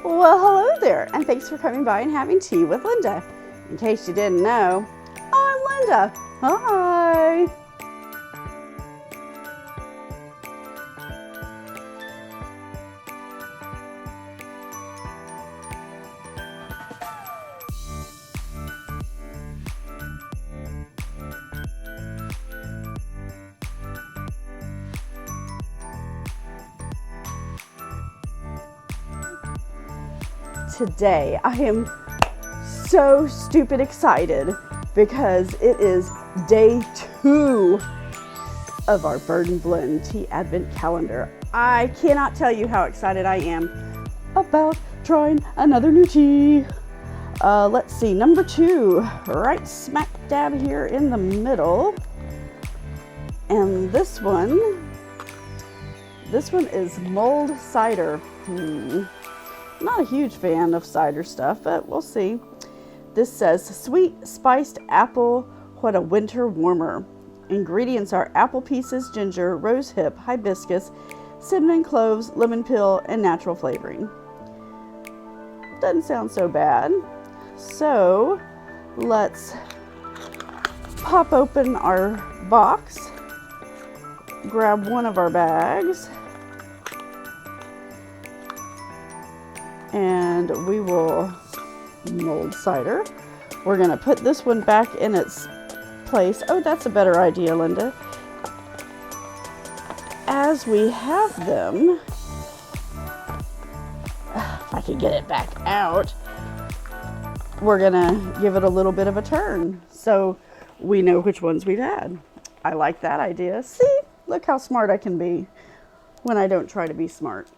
Well, hello there, and thanks for coming by and having tea with Linda. In case you didn't know, I'm Linda. Hi. Today I am so stupid excited because it is day 2 of our Bird and Blend Tea Advent Calendar. I cannot tell you how excited I am about trying another new tea. Let's see, number 2, right smack dab here in the middle. And this one is Mulled Cider. Not a huge fan of cider stuff, but we'll see. This says, sweet spiced apple, what a winter warmer. Ingredients are apple pieces, ginger, rose hip, hibiscus, cinnamon, cloves, lemon peel, and natural flavoring. Doesn't sound so bad. So let's pop open our box, grab one of our bags, and we will mold cider. We're going to put this one back in its place. Oh, that's a better idea, Linda. As we have them, if I can get it back out, we're going to give it a little bit of a turn so we know which ones we've had. I like that idea. See, look how smart I can be when I don't try to be smart.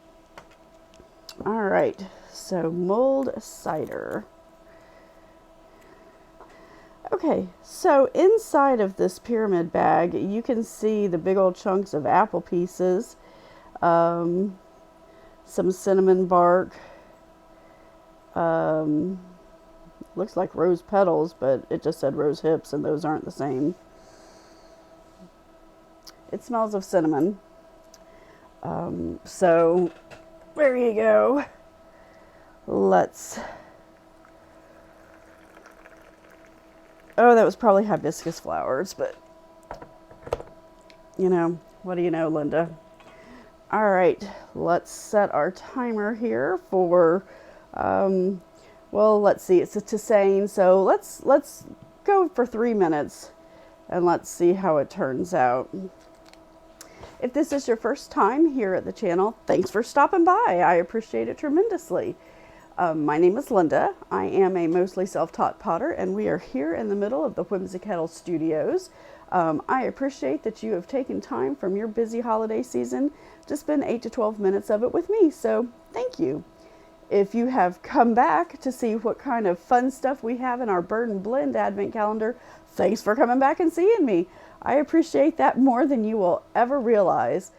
All right, so mulled cider. Okay, so inside of this pyramid bag, you can see the big old chunks of apple pieces, some cinnamon bark, looks like rose petals, but it just said rose hips, and those aren't the same. It smells of cinnamon. So there you go. Let's... Oh, that was probably hibiscus flowers, but you know, what do you know, Linda? All right, let's set our timer here for, well, let's see, it's a tisane, so let's go for 3 minutes and let's see how it turns out. If this is your first time here at the channel, thanks for stopping by. I appreciate it tremendously. My name is Linda. I am a mostly self-taught potter, and we are here in the middle of the Whimsicattle Studios. I appreciate that you have taken time from your busy holiday season to spend 8 to 12 minutes of it with me, so thank you. If you have come back to see what kind of fun stuff we have in our Bird and Blend Advent Calendar, thanks for coming back and seeing me. I appreciate that more than you will ever realize.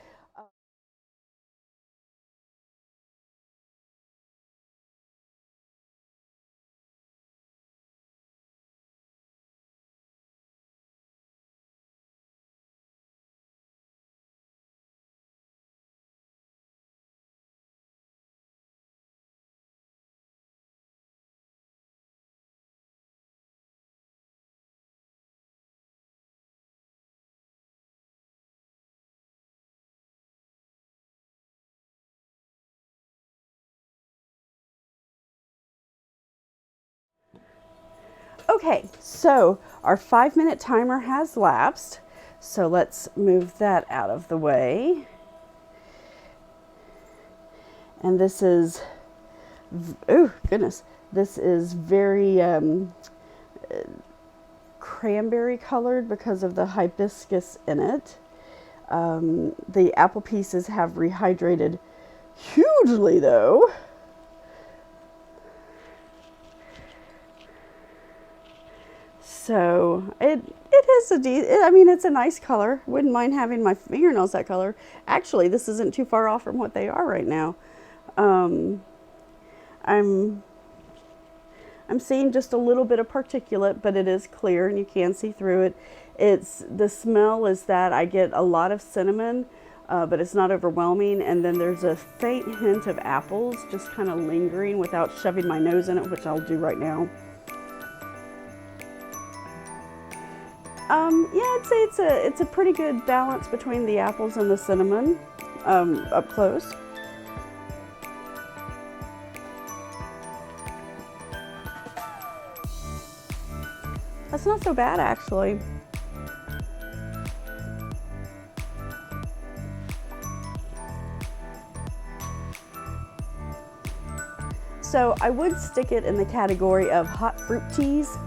Okay, so our 5-minute timer has lapsed, so let's move that out of the way. And this is, oh goodness, this is very cranberry colored because of the hibiscus in it. The apple pieces have rehydrated hugely though. So it is I mean, it's a nice color. Wouldn't mind having my fingernails that color. Actually, this isn't too far off from what they are right now. I'm seeing just a little bit of particulate, but it is clear and you can see through it. The smell is that I get a lot of cinnamon, but it's not overwhelming. And then there's a faint hint of apples just kind of lingering without shoving my nose in it, which I'll do right now. Yeah, I'd say it's a pretty good balance between the apples and the cinnamon up close. That's not so bad, actually. So I would stick it in the category of hot fruit teas,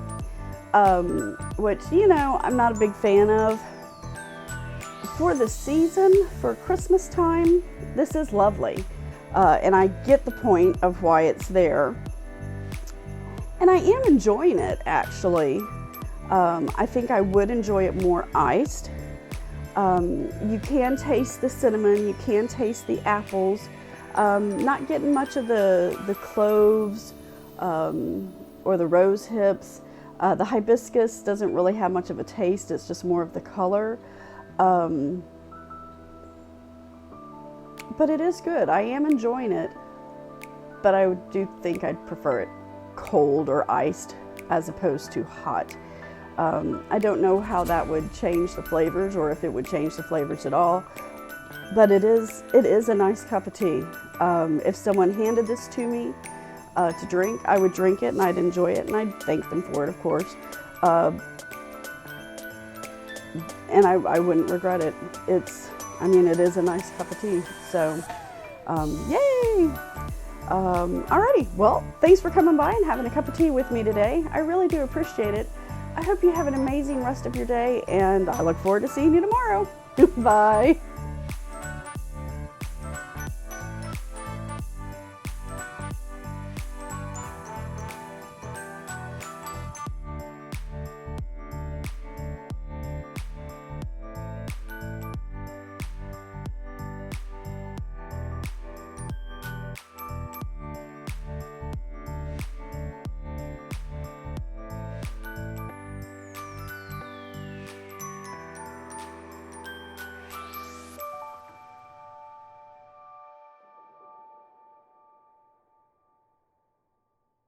which, you know, I'm not a big fan of. For the season, for Christmas time, this is lovely. And I get the point of why it's there. And I am enjoying it, actually. I think I would enjoy it more iced. You can taste the cinnamon, you can taste the apples. Not getting much of the cloves or the rose hips. The hibiscus doesn't really have much of a taste, it's just more of the color. But it is good. I am enjoying it, but I do think I'd prefer it cold or iced as opposed to hot. I don't know how that would change the flavors, or if it would change the flavors at all, but it is a nice cup of tea. If someone handed this to me to drink, I would drink it and I'd enjoy it and I'd thank them for it, of course. And I wouldn't regret it. It is a nice cup of tea. So, yay! Alrighty, well, thanks for coming by and having a cup of tea with me today. I really do appreciate it. I hope you have an amazing rest of your day, and I look forward to seeing you tomorrow. Bye.